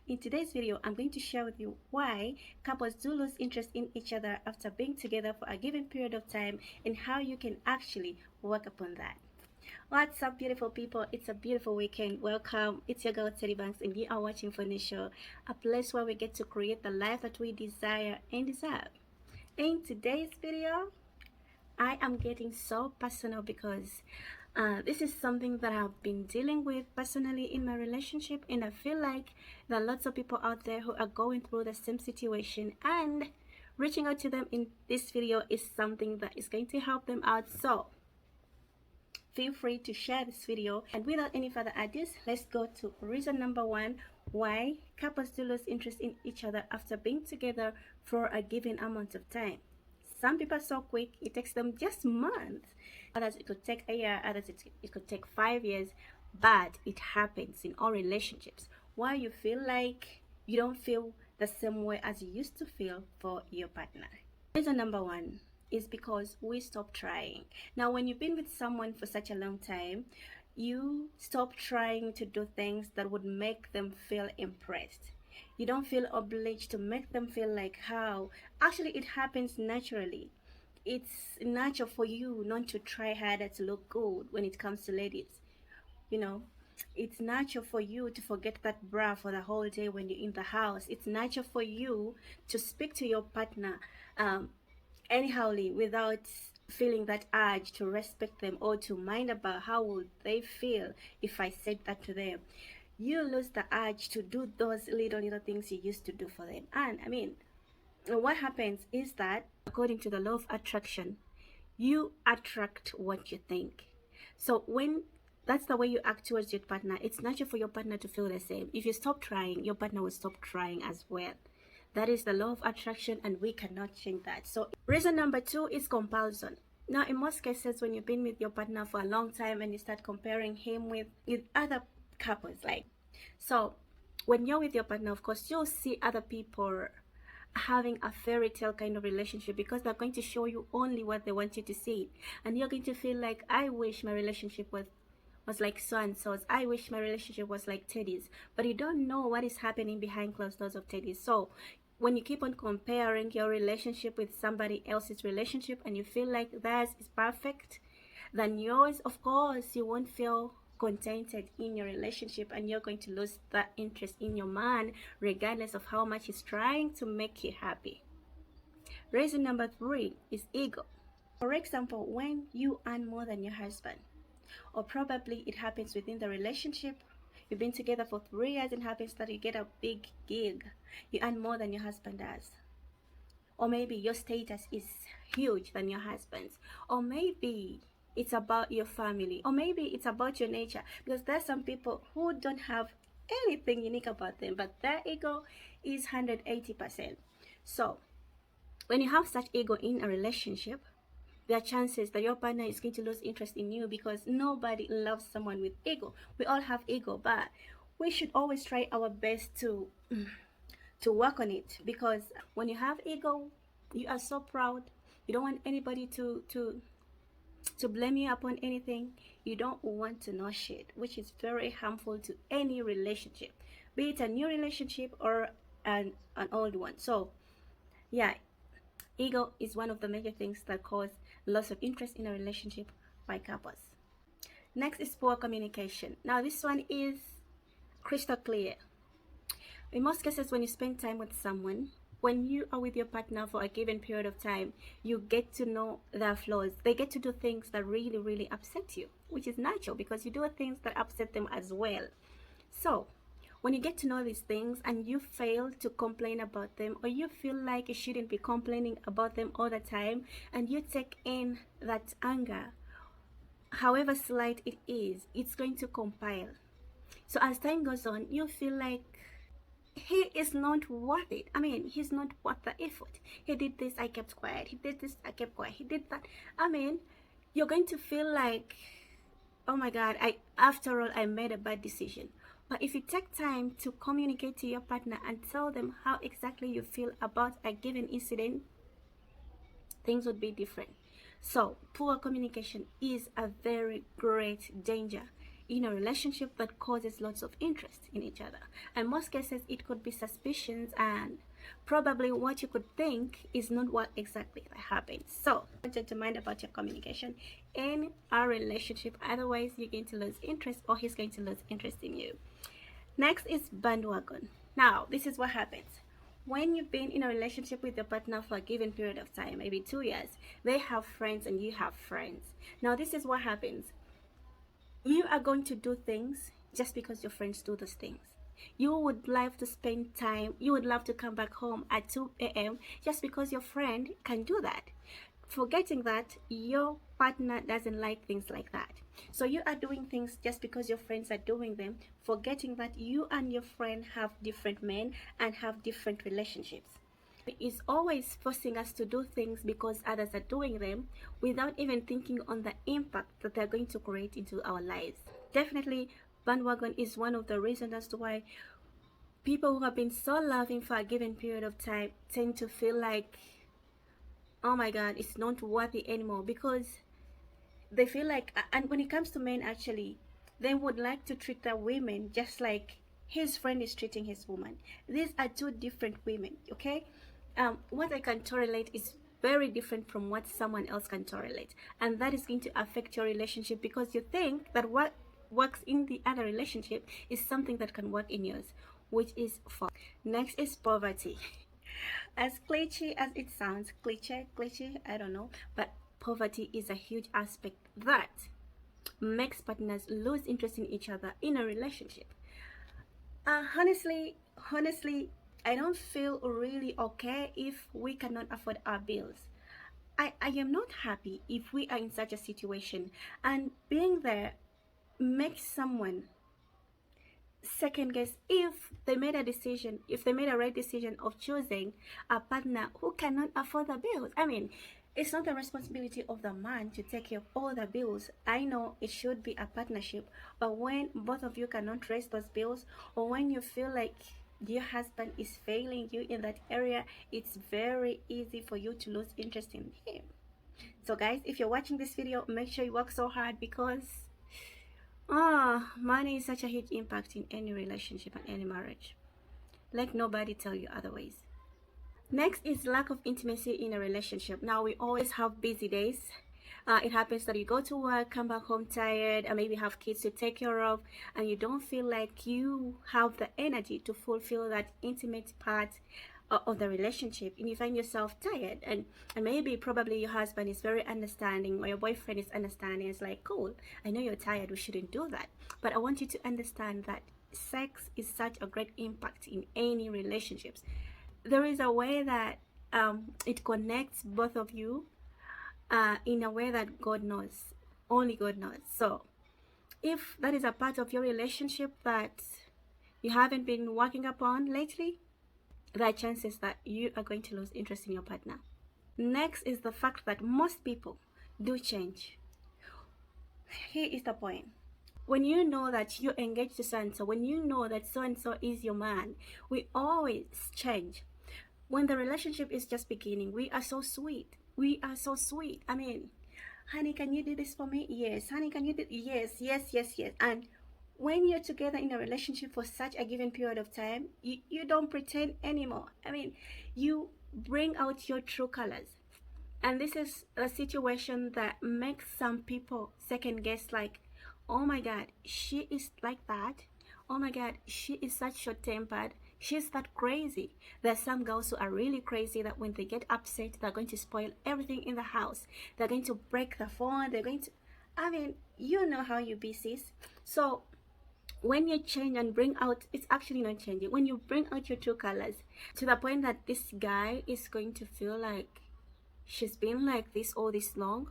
In today's video, I'm going to share with you why couples do lose interest in each other after being together for a given period of time and how you can actually work upon that. What's up, beautiful people? It's a beautiful weekend. Welcome. It's your girl Teddy Banks, and you are watching for the show, a place where we get to create the life that we desire and deserve. In today's video, I am getting so personal because this is something that I've been dealing with personally in my relationship, and I feel like there are lots of people out there who are going through the same situation, and reaching out to them in this video is something that is going to help them out. So feel free to share this video, and without any further ado, let's go to reason number one: why couples do lose interest in each other after being together for a given amount of time. Some people are so quick, it takes them just months. Others, it could take a year. Others, it could take 5 years. But it happens in all relationships. Why you feel like you don't feel the same way as you used to feel for your partner. Reason number one is because we stop trying. Now, when you've been with someone for such a long time, you stop trying to do things that would make them feel impressed. You don't feel obliged to make them feel like how. Actually, it happens naturally. It's natural for you not to try harder to look good when it comes to ladies. You know, it's natural for you to forget that bra for the whole day when you're in the house. It's natural for you to speak to your partner anyhowly without feeling that urge to respect them or to mind about how would they feel if I said that to them. You lose the urge to do those little things you used to do for them. And I mean, what happens is that according to the law of attraction, you attract what you think. So when that's the way you act towards your partner, it's natural for your partner to feel the same. If you stop trying, your partner will stop trying as well. That is the law of attraction, and we cannot change that. So reason number two is comparison. Now, in most cases, when you've been with your partner for a long time and you start comparing him with other couples, so when you're with your partner, of course, you'll see other people having a fairy tale kind of relationship because they're going to show you only what they want you to see, and you're going to feel like, I wish my relationship was like so and so's. I wish my relationship was like Teddy's, but you don't know what is happening behind closed doors of Teddy's. So when you keep on comparing your relationship with somebody else's relationship and you feel like theirs is perfect, then yours, of course, you won't feel contented in your relationship, and you're going to lose that interest in your man regardless of how much he's trying to make you happy. Reason number three is ego. For example, when you earn more than your husband, or probably it happens within the relationship, you've been together for 3 years and happens that you get a big gig, you earn more than your husband does, or maybe your status is huge than your husband's, or maybe it's about your family, or maybe it's about your nature, because there's some people who don't have anything unique about them, but their ego is 180%. So when you have such ego in a relationship, there are chances that your partner is going to lose interest in you, because nobody loves someone with ego. We all have ego, but we should always try our best to work on it, because when you have ego, you are so proud. You don't want anybody to blame you upon anything. You don't want to know shit, which is very harmful to any relationship, be it a new relationship or an old one. So yeah, ego is one of the major things that cause loss of interest in a relationship by couples. Next is poor communication. Now this one is crystal clear. In most cases, when you spend time with someone, when you are with your partner for a given period of time, you get to know their flaws. They get to do things that really upset you, which is natural because you do things that upset them as well. So when you get to know these things and you fail to complain about them, or you feel like you shouldn't be complaining about them all the time, and you take in that anger, however slight it is, it's going to compile. So as time goes on, you feel like he is not worth it. I mean, he's not worth the effort. He did this, I kept quiet. He did this, I kept quiet. He did that. I mean, you're going to feel like, oh my God, after all, I made a bad decision. But if you take time to communicate to your partner and tell them how exactly you feel about a given incident, things would be different. So poor communication is a very great danger in a relationship that causes lots of interest in each other. In most cases, it could be suspicions, and probably what you could think is not what exactly happened. So, I want you to mind about your communication in a relationship. Otherwise, you're going to lose interest, or he's going to lose interest in you. Next is bandwagon. Now, this is what happens. When you've been in a relationship with your partner for a given period of time, maybe 2 years, they have friends and you have friends. Now, this is what happens. You are going to do things just because your friends do those things. You would love to spend time, you would love to come back home at 2 a.m. just because your friend can do that, forgetting that your partner doesn't like things like that. So you are doing things just because your friends are doing them, forgetting that you and your friend have different men and have different relationships. Is always forcing us to do things because others are doing them without even thinking on the impact that they're going to create into our lives. Definitely, bandwagon is one of the reasons as to why people who have been so loving for a given period of time tend to feel like, oh my god, it's not worthy anymore, because they feel like, and when it comes to men, actually, they would like to treat their women just like his friend is treating his woman. These are two different women, okay? What I can tolerate is very different from what someone else can tolerate, and that is going to affect your relationship, because you think that what works in the other relationship is something that can work in yours, which is false. Next is poverty. As cliche as it sounds, cliche, I don't know, but poverty is a huge aspect that makes partners lose interest in each other in a relationship. Honestly, I don't feel really okay if we cannot afford our bills. I am not happy if we are in such a situation, and being there makes someone second guess if they made a decision, if they made a right decision of choosing a partner who cannot afford the bills. I mean, it's not the responsibility of the man to take care of all the bills. I know it should be a partnership, but when both of you cannot raise those bills, or when you feel like your husband is failing you in that area, it's very easy for you to lose interest in him. So guys, if you're watching this video, make sure you work so hard, because money is such a huge impact in any relationship and any marriage. Let nobody tell you otherwise. Next is lack of intimacy in a relationship. Now, we always have busy days. It happens that you go to work, come back home tired, and maybe have kids to take care of, and you don't feel like you have the energy to fulfill that intimate part of the relationship, and you find yourself tired, and maybe probably your husband is very understanding, or your boyfriend is understanding. It's like, cool, I know you're tired, we shouldn't do that, but I want you to understand that sex is such a great impact in any relationships. There is a way that it connects both of you in a way that God knows, only God knows. So if that is a part of your relationship that you haven't been working upon lately, there are chances that you are going to lose interest in your partner. Next is the fact that most people do change. Here is the point. When you know that you're engaged to so-and-so, when you know that so-and-so is your man, we always change. When the relationship is just beginning, we are so sweet. We are so sweet. I mean, honey, can you do this for me? Yes. Honey, can you do? Yes. And when you're together in a relationship for such a given period of time, you don't pretend anymore. I mean, you bring out your true colors. And this is a situation that makes some people second guess, like, oh my god, she is like that. Oh my god, she is such short-tempered. She's that crazy. There's some girls who are really crazy that when they get upset, they're going to spoil everything in the house. They're going to break the phone. They're going to, I mean, you know how you be, sis. So when you change and bring out, it's actually not changing. When you bring out your true colors to the point that this guy is going to feel like she's been like this all this long,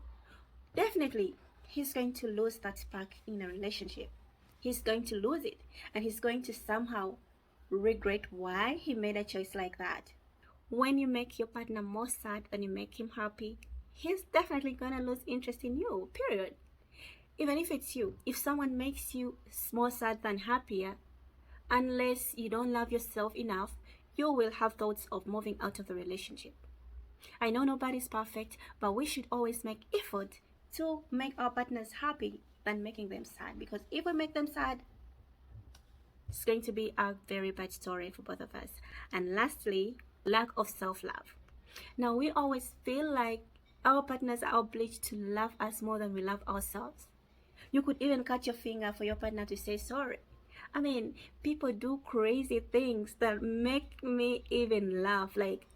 definitely he's going to lose that spark in a relationship. He's going to lose it, and he's going to somehow regret why he made a choice like that. When you make your partner more sad than you make him happy, he's definitely gonna lose interest in you, period. Even if it's you, if someone makes you more sad than happier, unless you don't love yourself enough, you will have thoughts of moving out of the relationship. I know nobody's perfect, but we should always make effort to make our partners happy. than making them sad. Because if we make them sad, it's going to be a very bad story for both of us. And lastly, lack of self-love. Now, we always feel like our partners are obliged to love us more than we love ourselves. You could even cut your finger for your partner to say sorry. I mean, people do crazy things that make me even laugh. Like,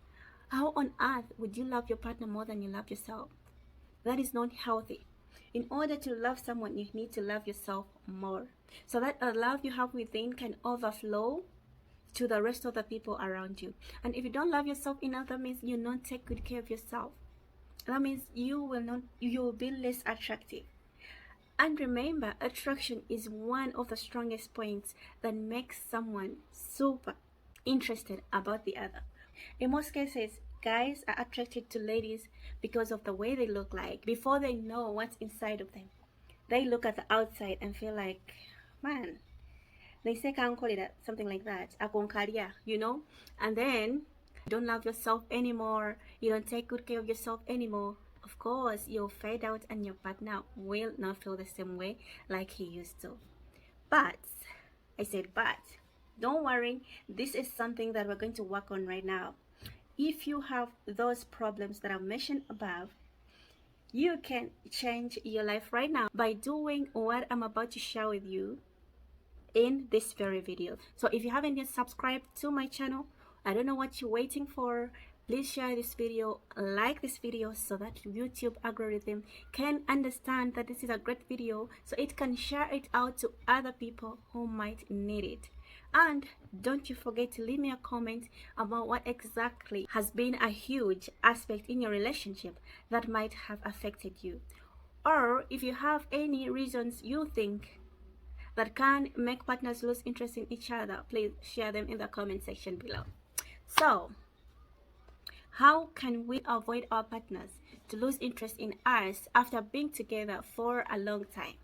how on earth would you love your partner more than you love yourself? That is not healthy. In order to love someone, you need to love yourself more, so that the love you have within can overflow to the rest of the people around you. And if you don't love yourself enough, that means you don't take good care of yourself. That means you will be less attractive. And remember, attraction is one of the strongest points that makes someone super interested about the other. In most cases, guys are attracted to ladies because of the way they look like before they know what's inside of them. They look at the outside and feel like, man, they say can't call it something like that, akonkaria, and then don't love yourself anymore, you don't take good care of yourself anymore. Of course, you'll fade out and your partner will not feel the same way like he used to. But, I said but, don't worry, this is something that we're going to work on right now. If you have those problems that I mentioned above, you can change your life right now by doing what I'm about to share with you in this very video. So if you haven't yet subscribed to my channel, I don't know what you're waiting for. Please share this video, like this video, so that YouTube algorithm can understand that this is a great video, so it can share it out to other people who might need it. And don't you forget to leave me a comment about what exactly has been a huge aspect in your relationship that might have affected you. Or if you have any reasons you think that can make partners lose interest in each other, please share them in the comment section below. So, how can we avoid our partners to lose interest in us after being together for a long time?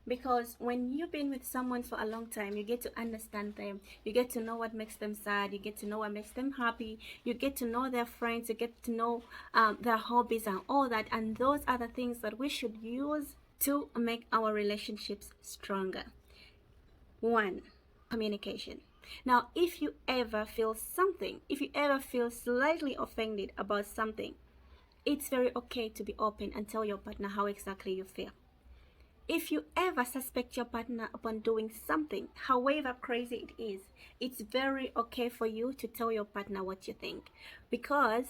Because when you've been with someone for a long time, you get to understand them, you get to know what makes them sad, you get to know what makes them happy, you get to know their friends, you get to know their hobbies and all that. And those are the things that we should use to make our relationships stronger. 1, communication. Now, if you ever feel something, if you ever feel slightly offended about something, it's very okay to be open and tell your partner how exactly you feel. If you ever suspect your partner upon doing something, however crazy it is, it's very okay for you to tell your partner what you think, because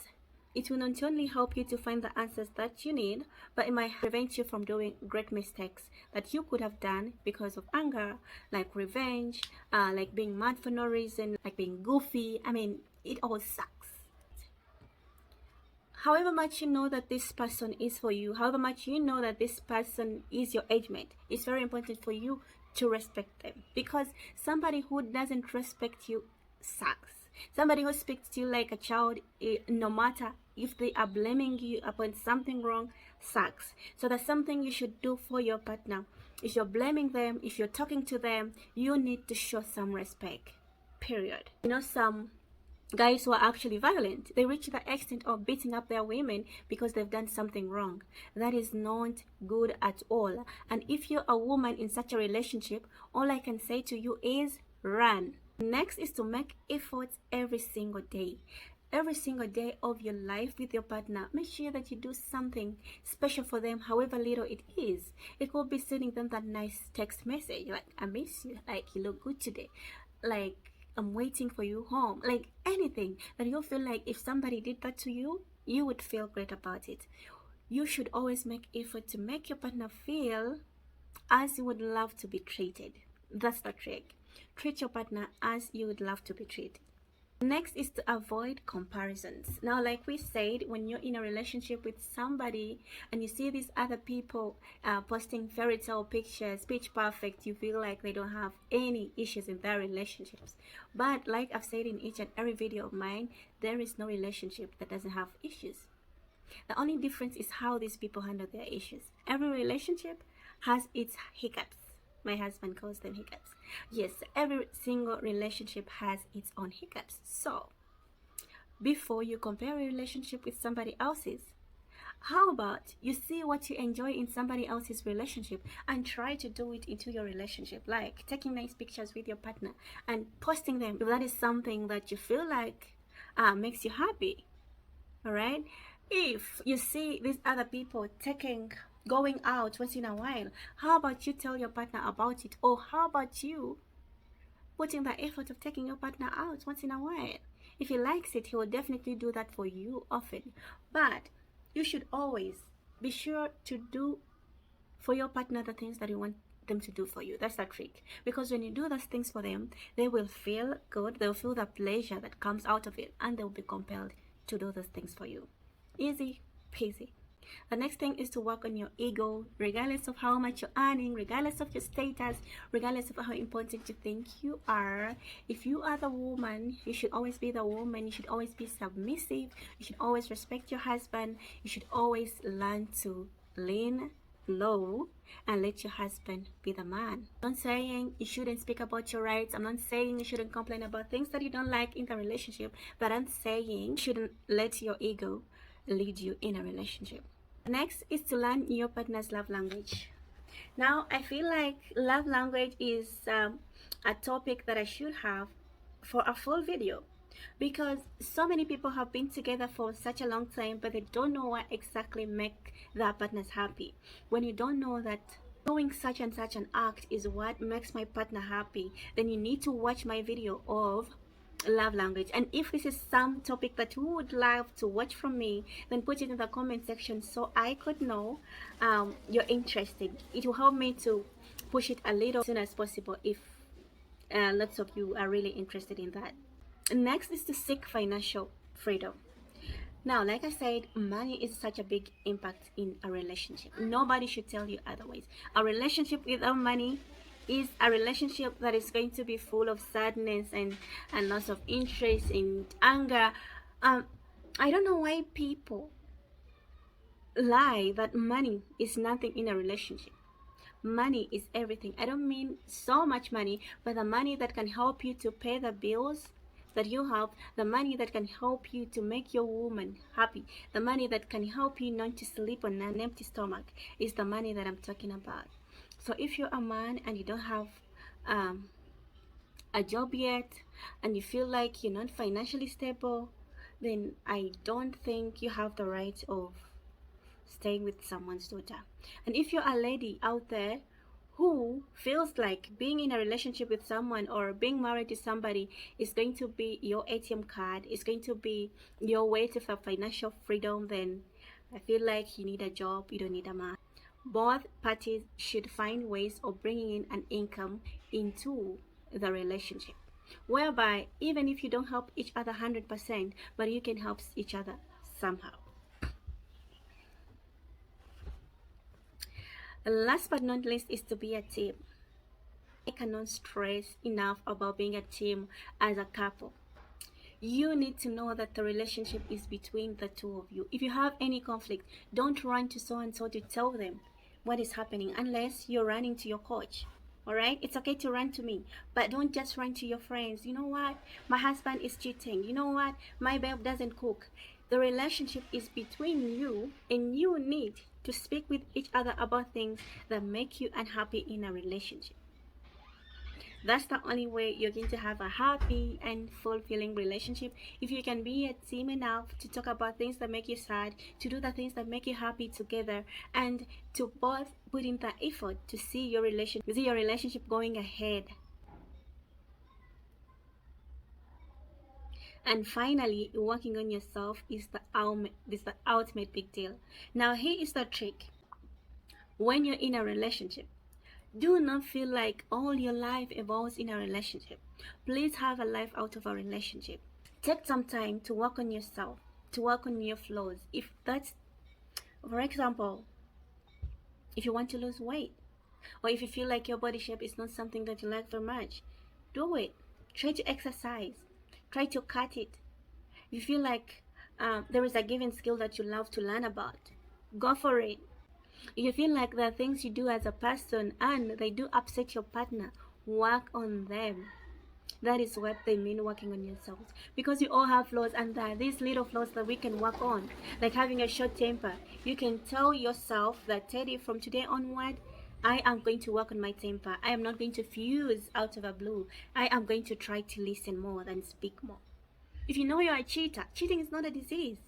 it will not only help you to find the answers that you need, but it might prevent you from doing great mistakes that you could have done because of anger, like revenge, like being mad for no reason, like being goofy. I mean, it all sucks. However much you know that this person is for you, however much you know that this person is your age mate, it's very important for you to respect them, because somebody who doesn't respect you sucks. Somebody who speaks to you like a child, no matter if they are blaming you upon something wrong, sucks. So that's something you should do for your partner. If you're blaming them, if you're talking to them, you need to show some respect, period. Some guys who are actually violent, they reach the extent of beating up their women because they've done something wrong. That is not good at all. And if you're a woman in such a relationship, all I can say to you is run. Next is to make efforts every single day. Every single day of your life with your partner, make sure that you do something special for them, however little it is. It could be sending them that nice text message like, I miss you, like, you look good today, like, I'm waiting for you home, like anything that you feel like if somebody did that to you, you would feel great about it. You should always make effort to make your partner feel as you would love to be treated. That's the trick. Treat your partner as you would love to be treated. Next is to avoid comparisons. Now, like we said, when you're in a relationship with somebody and you see these other people posting fairy tale pictures, pitch perfect, you feel like they don't have any issues in their relationships. But like I've said in each and every video of mine, there is no relationship that doesn't have issues. The only difference is how these people handle their issues. Every relationship has its hiccups. My husband calls them hiccups. Yes, every single relationship has its own hiccups. So, before you compare a relationship with somebody else's, How about you see what you enjoy in somebody else's relationship and try to do it into your relationship, like taking nice pictures with your partner and posting them if that is something that you feel like makes you happy. All right, if you see these other people going out once in a while, how about you tell your partner about it? Or how about you putting the effort of taking your partner out once in a while? If he likes it, he will definitely do that for you often. But you should always be sure to do for your partner the things that you want them to do for you. That's the trick. Because when you do those things for them, they will feel good, they'll feel the pleasure that comes out of it, and they'll be compelled to do those things for you. Easy peasy. The next thing is to work on your ego, regardless of how much you're earning, regardless of your status, regardless of how important you think you are. If you are the woman, you should always be the woman. You should always be submissive. You should always respect your husband. You should always learn to lean low and let your husband be the man. I'm not saying you shouldn't speak about your rights. I'm not saying you shouldn't complain about things that you don't like in the relationship, but I'm saying you shouldn't let your ego lead you in a relationship. Next is to learn your partner's love language. Now, I feel like love language is a topic that I should have for a full video, because so many people have been together for such a long time, but they don't know what exactly make their partners happy. When you don't know that doing such and such an act is what makes my partner happy, then you need to watch my video of love language. And if this is some topic that you would love to watch from me, then put it in the comment section so I could know you're interested. It will help me to push it a little as soon as possible if lots of you are really interested in that. Next is to seek financial freedom. Now, like I said, money is such a big impact in a relationship. Nobody should tell you otherwise. A relationship without money is a relationship that is going to be full of sadness and loss of interest and anger. I don't know why people lie that money is nothing in a relationship. Money is everything. I don't mean so much money, but the money that can help you to pay the bills that you have, the money that can help you to make your woman happy, the money that can help you not to sleep on an empty stomach is the money that I'm talking about. So if you're a man and you don't have a job yet and you feel like you're not financially stable, then I don't think you have the right of staying with someone's daughter. And if you're a lady out there who feels like being in a relationship with someone or being married to somebody is going to be your ATM card, is going to be your way to financial freedom, then I feel like you need a job, you don't need a man. Both parties should find ways of bringing in an income into the relationship, whereby even if you don't help each other 100%, but you can help each other somehow. Last but not least is to be a team. I cannot stress enough about being a team as a couple. You need to know that the relationship is between the two of you. If you have any conflict, don't run to so and so to tell them what is happening unless you're running to your coach. All right, it's okay to run to me, but don't just run to your friends. You know what, my husband is cheating. You know what, my babe doesn't cook. The relationship is between you, and you need to speak with each other about things that make you unhappy in a relationship. That's the only way you're going to have a happy and fulfilling relationship. If you can be a team enough to talk about things that make you sad, to do the things that make you happy together, and to both put in the effort to see your relationship going ahead. And finally, working on yourself is the ultimate big deal. Now, here is the trick. When you're in a relationship, do not feel like all your life evolves in a relationship. Please have a life out of a relationship. Take some time to work on yourself, to work on your flaws. If that's, for example, if you want to lose weight, or if you feel like your body shape is not something that you like very much, do it. Try to exercise. Try to cut it. If you feel like there is a given skill that you love to learn about, go for it. If you feel like there are things you do as a person and they do upset your partner, work on them. That is what they mean working on yourselves. Because we all have flaws, and there are these little flaws that we can work on. Like having a short temper. You can tell yourself that, Teddy, from today onward, I am going to work on my temper. I am not going to fuse out of a blue. I am going to try to listen more than speak more. If you know you're a cheater, cheating is not a disease.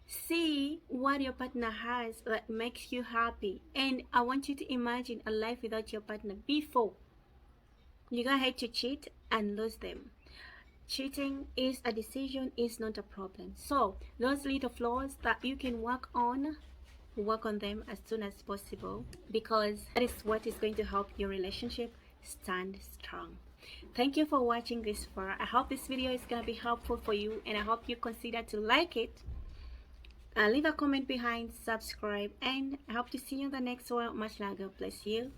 See what your partner has that makes you happy. And I want you to imagine a life without your partner before you go ahead to cheat and lose them. Cheating is a decision, is not a problem. So those little flaws that you can work on them as soon as possible, because that is what is going to help your relationship stand strong. Thank you for watching this far. I hope this video is going to be helpful for you, and I hope you consider to like it. Leave a comment behind, subscribe, and I hope to see you in the next one. Much love. God bless you.